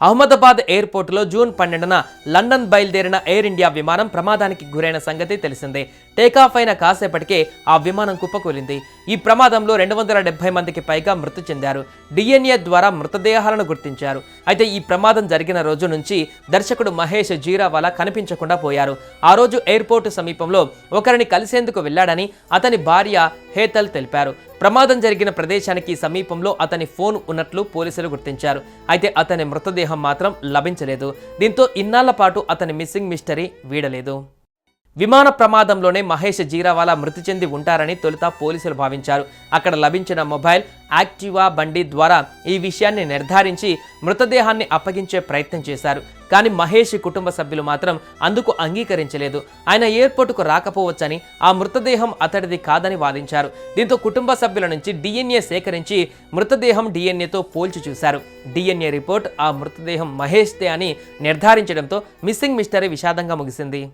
Ahmedabad ఎయిర్పోర్టులో June 12న London బయలుదేరిన air India విమానం ప్రమాదానికి గురైన సంగతి తెలిసిందే. టేకాఫ్ అయిన కాసేపటికే ఆ విమానం కుప్పకూలింది. ఈ ప్రమాదంలో 270 మందికి పైగా మృతి చెందారు. DNA ద్వారా మృతదేహాలను గుర్తించారు. అయితే ఈ ప్రమాదం జరిగిన రోజు నుంచి దర్శకుడు మహేష్ జీరావాలా కనిపించకుండా పోయారు. ఆ రోజు ఎయిర్పోర్టు సమీపంలో ఒకరిని కలిసేందుకు వెళ్లాడని అతని భార్య హేతల్ తెలిపారు. ప్రమాదం జరిగిన ప్రదేశానికి సమీపంలో అతని ఫోన్ ఉన్నట్లు పోలీసులు గుర్తించారు. అయితే అతని మృతదేహం మాత్రం లభించలేదు. దీంతో ఇన్నాళ్ల పాటు అతని మిస్సింగ్ మిస్టరీ వీడలేదు. విమాన ప్రమాదంలోనే మహేష్ జీరావాలా మృతి చెంది ఉంటారని తొలుత పోలీసులు భావించారు. అక్కడ లభించిన మొబైల్, యాక్టివా బండి ద్వారా ఈ విషయాన్ని నిర్ధారించి మృతదేహాన్ని అప్పగించే ప్రయత్నం చేశారు. కానీ మహేష్ కుటుంబ సభ్యులు మాత్రం అందుకు అంగీకరించలేదు. ఆయన ఎయిర్పోర్టుకు రాకపోవచ్చని, ఆ మృతదేహం అతడిది కాదని వాదించారు. దీంతో కుటుంబ సభ్యుల నుంచి DNA సేకరించి మృతదేహం DNAతో పోల్చి చూశారు. DNA రిపోర్ట్ ఆ మృతదేహం మహేష్దే అని నిర్ధారించడంతో మిస్సింగ్ మిస్టరీ విషాదంగా ముగిసింది.